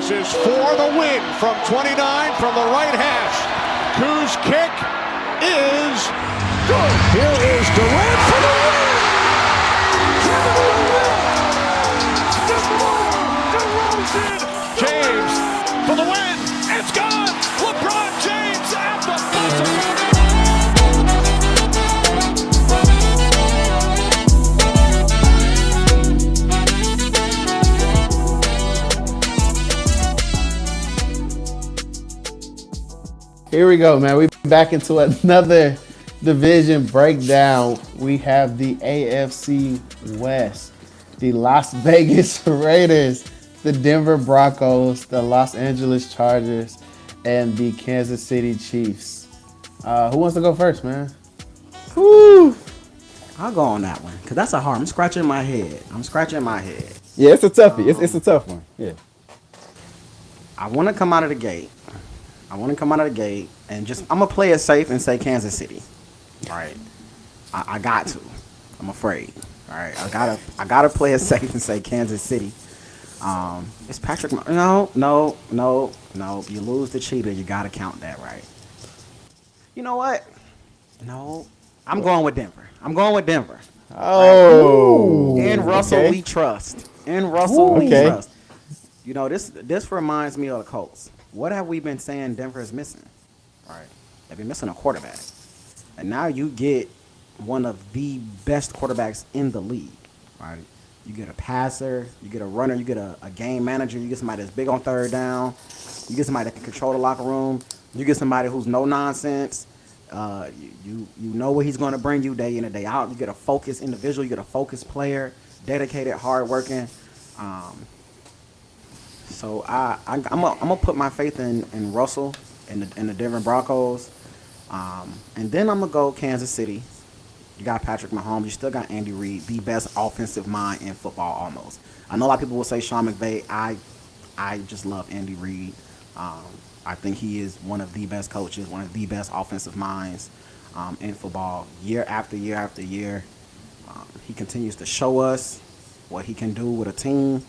rises for the win from 29 from the right hash. Koo's kick is good. Here is Durant for the win. James for the win. It's gone. LeBron James at the buzzer. Here we go, man. We're back into another division breakdown. We have the AFC West, the Las Vegas Raiders, the Denver Broncos, the Los Angeles Chargers, and the Kansas City Chiefs. Who wants to go first, man? Woo! I'll go on that one, because that's a hard. I'm scratching my head. Yeah, it's a toughie. It's a tough one. Yeah. I want to come out of the gate. And just, I'm going to play it safe and say Kansas City. All right. I got to. I'm afraid. All right. I gotta play it safe and say Kansas City. It's Patrick. No. You lose the cheetah. You got to count that, right? You know what? No. I'm going with Denver. Oh. Right? In Russell, we trust. We trust. You know, this reminds me of the Colts. What have we been saying Denver is missing? Right. They've been missing a quarterback. And now you get one of the best quarterbacks in the league. Right. You get a passer, you get a runner, you get a game manager, you get somebody that's big on third down, you get somebody that can control the locker room, you get somebody who's no nonsense. You know what he's going to bring you day in and day out. You get a focused individual, you get a focused player, dedicated, hardworking. So I'm gonna put my faith in Russell and the Denver Broncos, and then I'm gonna go Kansas City. You got Patrick Mahomes. You still got Andy Reid, the best offensive mind in football almost. I know a lot of people will say Sean McVay. I just love Andy Reid. I think he is one of the best coaches, one of the best offensive minds in football. Year after year after year, he continues to show us what he can do with a team.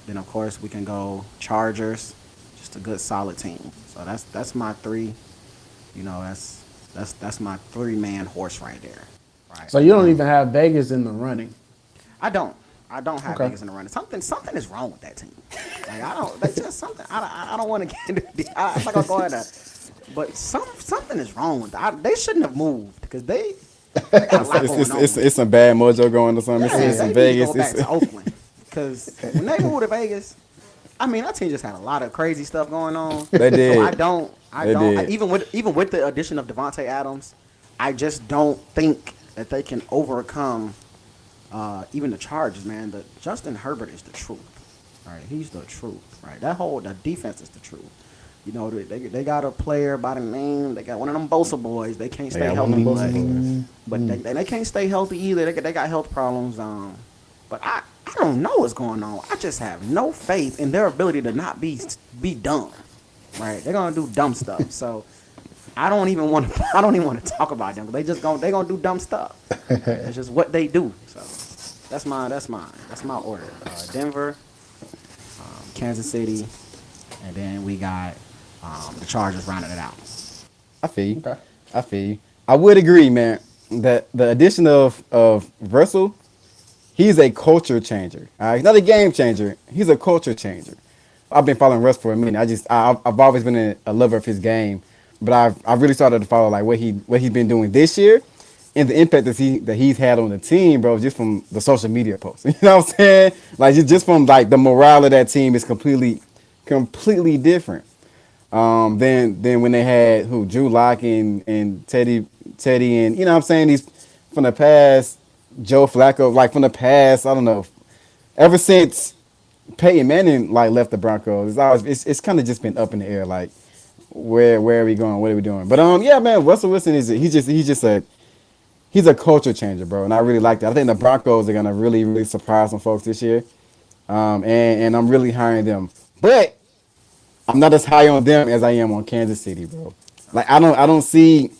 Then of course we can go Chargers, just a good solid team. So that's my three. You know, that's my 3-man horse right there. Right. So you don't even have Vegas in the running. I don't have Vegas in the running. Something is wrong with that team. Like that's just something. I don't want to get into the. I'm not gonna go into that. But something is wrong with that. They shouldn't have moved because they got a lot going on. It's some bad mojo going or something. Yeah, it's in Vegas. Vegas. Go back to Oakland. Because when they moved to Vegas, I mean, that team just had a lot of crazy stuff going on. They did. So I don't. Even with the addition of Devontae Adams, I just don't think that they can overcome even the Chargers, man. Justin Herbert is the truth. Right? He's the truth. Right? The defense is the truth. You know, they got a player by the name. They got one of them Bosa boys. They can't stay healthy, but they can't stay healthy either. They got health problems. But I don't know what's going on. I just have no faith in their ability to not be dumb. Right? They're gonna do dumb stuff. So I don't even want to talk about them. They're gonna do dumb stuff. It's just what they do. So that's my order. Denver, Kansas City, and then we got the Chargers rounding it out. I feel you. Okay. I feel you. I would agree, man, that the addition of Russell, he's a culture changer. All right? He's not a game changer. He's a culture changer. I've been following Russ for a minute. I've always been a lover of his game, but I've really started to follow like what he's been doing this year and the impact that he's had on the team, bro, just from the social media posts. You know what I'm saying? Like just from like the morale of that team is completely different. Than when they had Drew Lock and Teddy and you know what I'm saying, these from the past, Joe Flacco, like from the past, I don't know, ever since Peyton Manning like left the Broncos, it's kind of just been up in the air, like where are we going, what are we doing? But yeah, man, Russell Wilson he's a culture changer, bro, and I really like that. I think the Broncos are gonna really, really surprise some folks this year, and I'm really high on them, but I'm not as high on them as I am on Kansas City, bro. Like I don't see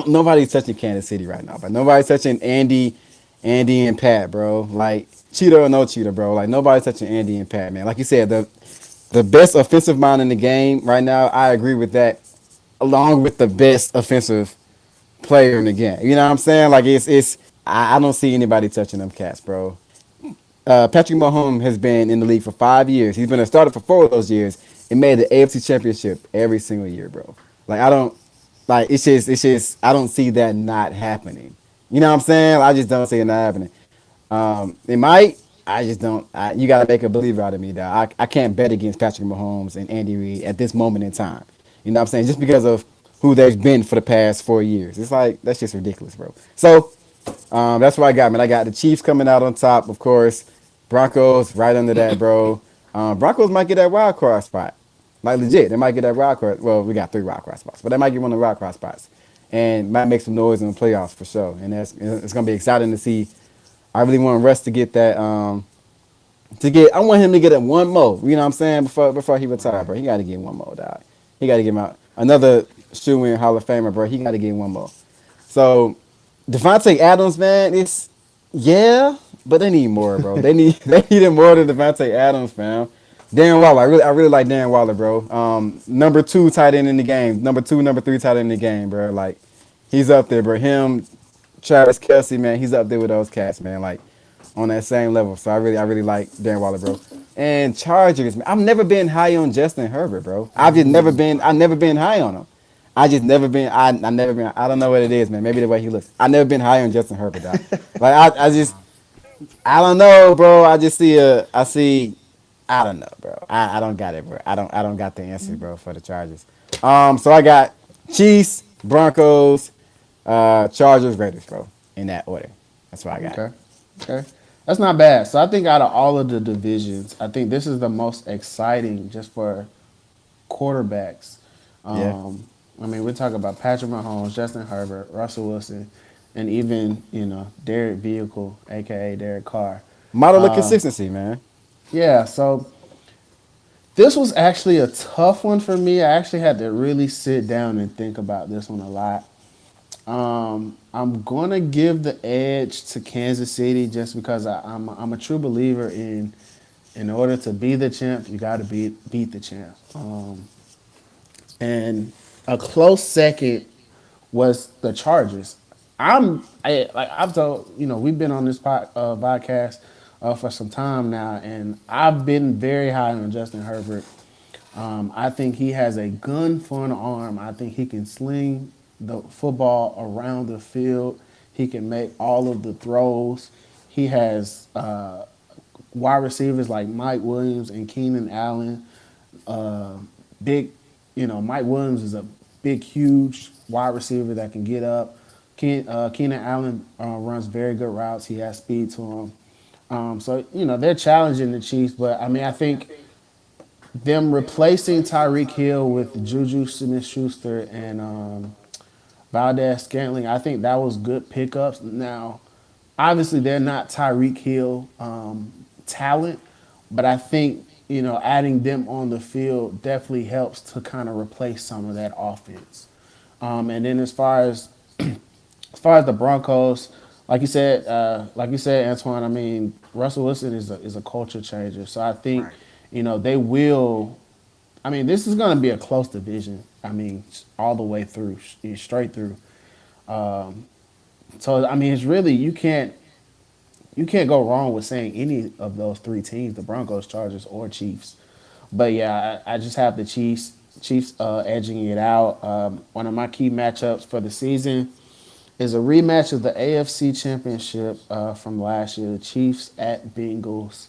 nobody's touching Kansas City right now, but nobody's touching Andy and Pat, bro. Like cheater or no cheater, bro. Like nobody's touching Andy and Pat, man. Like you said, the best offensive mind in the game right now. I agree with that, along with the best offensive player in the game. You know what I'm saying? Like it's I don't see anybody touching them cats, bro. Patrick Mahomes has been in the league for 5 years. He's been a starter for 4 of those years and made the AFC Championship every single year, bro. Like I don't like it's just I don't see that not happening. You know what I'm saying? I just don't see it not happening. It might. I just don't. You got to make a believer out of me, dog. I can't bet against Patrick Mahomes and Andy Reid at this moment in time. You know what I'm saying? Just because of who they've been for the past 4 years. It's like, that's just ridiculous, bro. So, that's what I got, man. I got the Chiefs coming out on top, of course. Broncos right under that, bro. Broncos might get that wild card spot. Like, legit. They might get that wild card. Well, we got 3 wild card spots, but they might get one of the wild card spots. And might make some noise in the playoffs for sure. And it's going to be exciting to see. I really want Russ to get that. I want him to get it one more. You know what I'm saying? Before he retire, bro. He got to get one more, dog. He got to get him out. Another shoe-in Hall of Famer, bro. He got to get one more. So, Devontae Adams, man, but they need more, bro. they need him more than Devontae Adams, man. Darren Waller, I really like Darren Waller, bro. Number 2 tight end in the game. Number 2, number 3 tight end in the game, bro. Like, he's up there, bro. Him, Travis Kelce, man, he's up there with those cats, man. Like, on that same level. So I really like Darren Waller, bro. And Chargers, man. I've never been high on Justin Herbert, bro. I've never been high on him. I never been, I don't know what it is, man. Maybe the way he looks. I never been high on Justin Herbert, dog. Like, I don't know, bro. I don't know, bro. I don't got it, bro. I don't got the answer, bro, for the Chargers. So I got Chiefs, Broncos, Chargers, Raiders, bro, in that order. That's what I got. Okay. That's not bad. So I think out of all of the divisions, I think this is the most exciting just for quarterbacks. Yeah. I mean, we're talking about Patrick Mahomes, Justin Herbert, Russell Wilson, and even, Derek Vehicle, a.k.a. Derek Carr. Model of consistency, man. Yeah, so this was actually a tough one for me. I actually had to really sit down and think about this one a lot. I'm gonna give the edge to Kansas City just because I'm a true believer in order to be the champ, you got to beat the champ. And a close second was the Chargers. I've told we've been on this podcast for some time now, and I've been very high on Justin Herbert. I think he has a gun for an arm. I think he can sling the football around the field. He can make all of the throws. He has wide receivers like Mike Williams and Keenan Allen. Mike Williams is a big, huge wide receiver that can get up. Keenan Allen runs very good routes. He has speed to him. So they're challenging the Chiefs, but I think them replacing Tyreek Hill with Juju Smith-Schuster and Valdez-Scantling, I think that was good pickups. Now, obviously, they're not Tyreek Hill talent, but I think adding them on the field definitely helps to kind of replace some of that offense. And then as far as the Broncos, like you said, Antoine, I mean, Russell Wilson is a culture changer. So I think, they will. I mean, this is going to be a close division. I mean, all the way through, straight through. So I mean, it's really you can't go wrong with saying any of those 3 teams: the Broncos, Chargers, or Chiefs. But yeah, I just have the Chiefs edging it out. One of my key matchups for the season is a rematch of the AFC Championship from last year, the Chiefs at Bengals.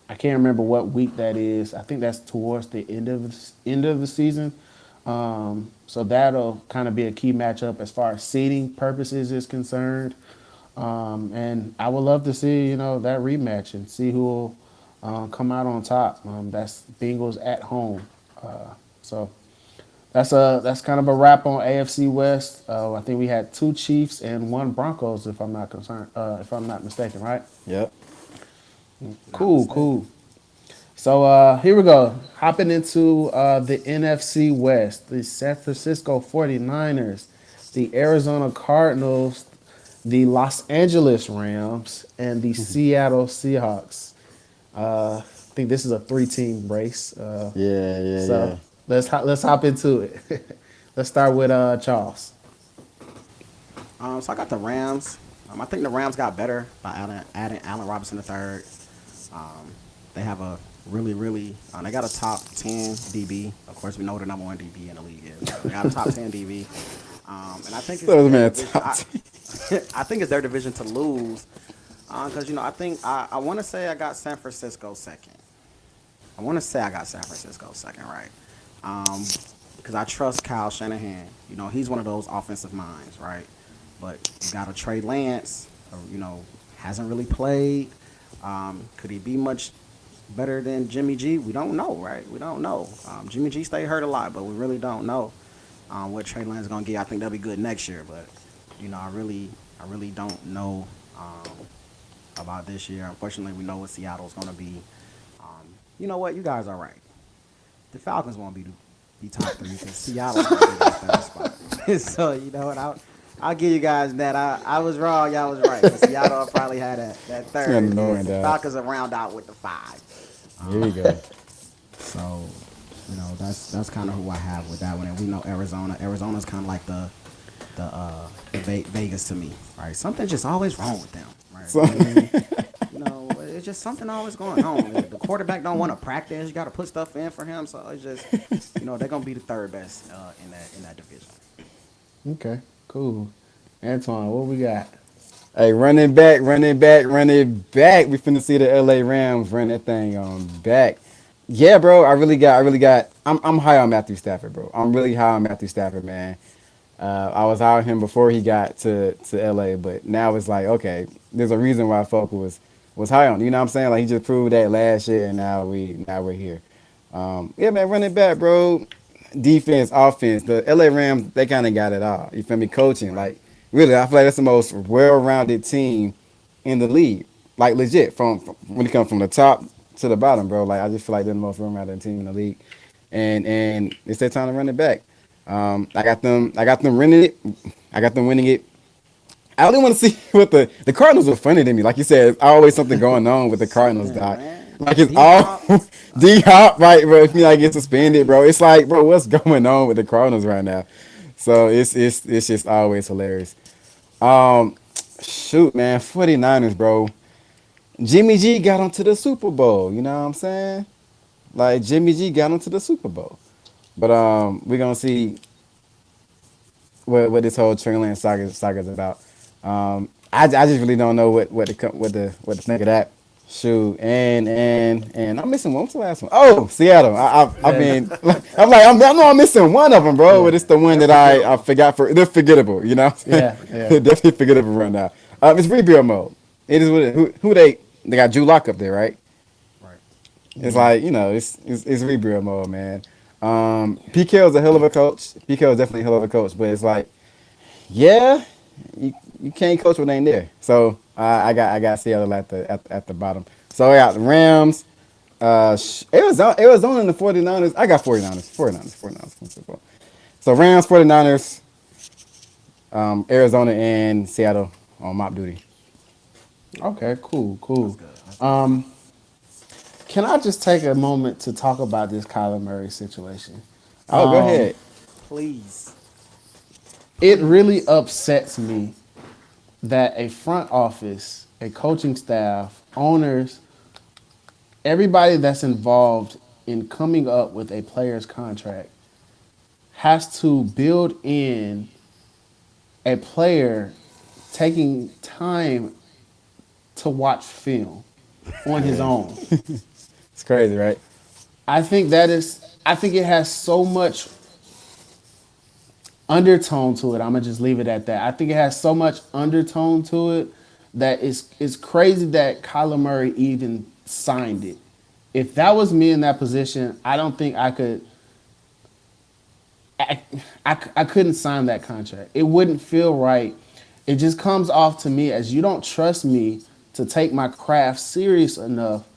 I can't remember what week that is. I think that's towards the end of the season. So that'll kind of be a key matchup as far as seeding purposes is concerned. And I would love to see, that rematch and see who will come out on top. That's Bengals at home. So that's kind of a wrap on AFC West. I think we had 2 Chiefs and 1 Broncos, if I'm not mistaken, right? Yep. Cool. So here we go. Hopping into the NFC West, the San Francisco 49ers, the Arizona Cardinals, the Los Angeles Rams and the Seattle Seahawks. I think this is a 3-team race. So let's hop into it. Let's start with Charles. So I got the Rams. I think the Rams got better by adding Allen Robinson III. They have a really, they got a top 10 DB. Of course, we know what the number 1 DB in the league is. They got a top 10 DB. And I think I think it's their division to lose. Because, I want to say I got San Francisco second. Right? Because I trust Kyle Shanahan. He's one of those offensive minds, right? But you got to Trey Lance, hasn't really played. Could he be much better than Jimmy G? We don't know, right? We don't know. Jimmy G stayed hurt a lot, but we really don't know what Trey Lance is going to get. I think that'll be good next year, but, I really don't know about this year. Unfortunately, we know what Seattle's going to be. You know what? You guys are right. The Falcons won't be top 3 because Seattle's going to be the third spot. So, you know what? I'll give you guys that. I was wrong. Y'all was right. Seattle probably had that third. The Falcons will round out with the 5. Here we go. So, that's kind of who I have with that one. And we know Arizona. Arizona's kind of like the Vegas to me, right? Something's just always wrong with them, right? It's just something always going on. The quarterback don't want to practice. You got to put stuff in for him. So it's just, they're gonna be the third best in that division. Okay, cool. Antoine, what we got? Hey, running back. We finna see the LA Rams run that thing back. Yeah, bro. I really got. I'm high on Matthew Stafford, bro. I'm really high on Matthew Stafford, man. I was high on him before he got to LA, but now it's like, okay, there's a reason why folk was high on. You know what I'm saying? Like, he just proved that last year, and now we're here. Yeah, man, running back, bro. Defense, offense. The LA Rams, they kind of got it all. You feel me? Coaching, like, really, I feel like that's the most well-rounded team in the league. Like, legit, from when you come from the top to the bottom, bro. Like, I just feel like they're the most well-rounded team in the league, and it's their time to run it back. I got them winning it. I only want to see what the Cardinals are funny to me. Like you said, there's always something going on with the Cardinals, Doc. Like, it's all D-Hop, right, bro? If he get suspended, bro, it's like, bro, what's going on with the Cardinals right now? So it's just always hilarious. Shoot, man, 49ers, bro. Jimmy G got onto the Super Bowl. You know what I'm saying? Like, Jimmy G got onto the Super Bowl. But we're gonna see what this whole Trey Lance saga is about. I just really don't know what to think of that. Shoot, and I'm missing one. What's the last one? Oh, Seattle. I mean, I know I'm missing one of them, bro. But it's the one that I forgot. They're forgettable, you know. Yeah. They're definitely forgettable right now. It's rebuild mode. It is what it is. Who they got Drew Lock up there, right? Right. It's like, it's rebuild mode, man. PK is a hell of a coach. PK is definitely a hell of a coach, but it's like, yeah, you can't coach when they ain't there. So I got Seattle at the bottom. So I got the Rams, Arizona and the 49ers. I got 49ers. So Rams, 49ers, Arizona and Seattle on mop duty. Okay, cool. Can I just take a moment to talk about this Kyler Murray situation? Oh, go ahead. Please. It really upsets me that a front office, a coaching staff, owners, everybody that's involved in coming up with a player's contract has to build in a player taking time to watch film on his own. It's crazy, right? I think it has so much undertone to it. I'm gonna just leave it at that. I think it has so much undertone to it that it's crazy that Kyler Murray even signed it. If that was me in that position, I don't think I could. I couldn't sign that contract. It wouldn't feel right. It just comes off to me as you don't trust me to take my craft serious enough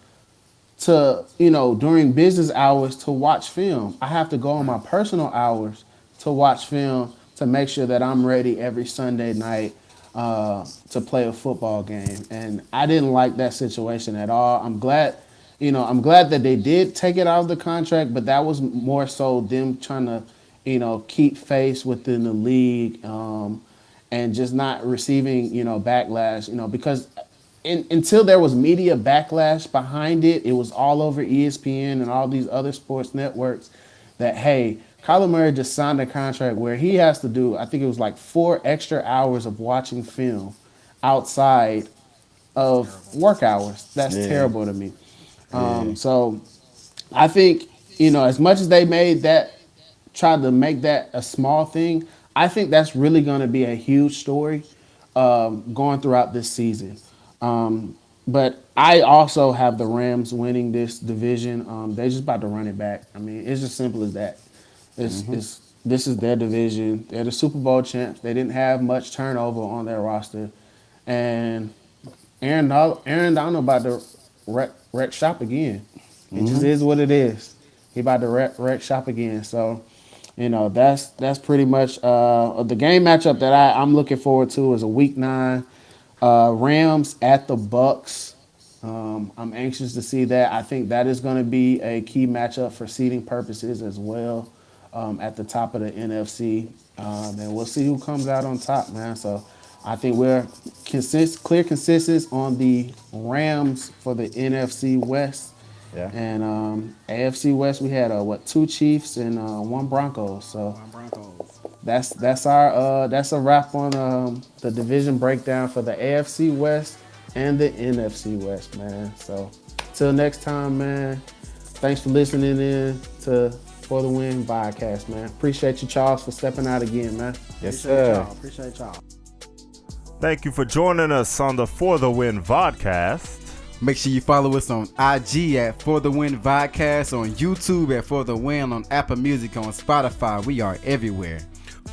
to, during business hours to watch film. I have to go on my personal hours to watch film to make sure that I'm ready every Sunday night to play a football game, and I didn't like that situation at all. I'm glad that they did take it out of the contract, but that was more so them trying to, keep face within the league, and just not receiving, backlash, because until there was media backlash behind it, it was all over ESPN and all these other sports networks that, hey, Kyler Murray just signed a contract where he has to do, I think it was like 4 extra hours of watching film outside of work hours. That's terrible to me. So I think, as much as they tried to make that a small thing, I think that's really going to be a huge story going throughout this season. But I also have the Rams winning this division. They're just about to run it back. I mean, it's just simple as that. This is their division. They're the Super Bowl champs. They didn't have much turnover on their roster. And Aaron Donald about to wreck shop again. It just is what it is. He about to wreck shop again. So, that's pretty much the game matchup that I'm looking forward to is a Week 9 Rams at the Bucks. I'm anxious to see that. I think that is going to be a key matchup for seeding purposes as well, at the top of the NFC. And we'll see who comes out on top, man. So I think we're clear consensus on the Rams for the NFC West. Yeah. And AFC West, we had 2 Chiefs and 1 Broncos. So that's a wrap on the division breakdown for the AFC West and the NFC West, man. So till next time, man. Thanks for listening in to For the Win Vodcast, man. Appreciate you, Charles, for stepping out again, man. Yes, sir. Appreciate y'all. Thank you for joining us on the For the Win Vodcast. Make sure you follow us on IG at For the Win Vodcast, on YouTube at For the Win, on Apple Music, on Spotify. We are everywhere.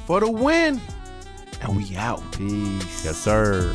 For the win. And we out. Peace. Yes, sir.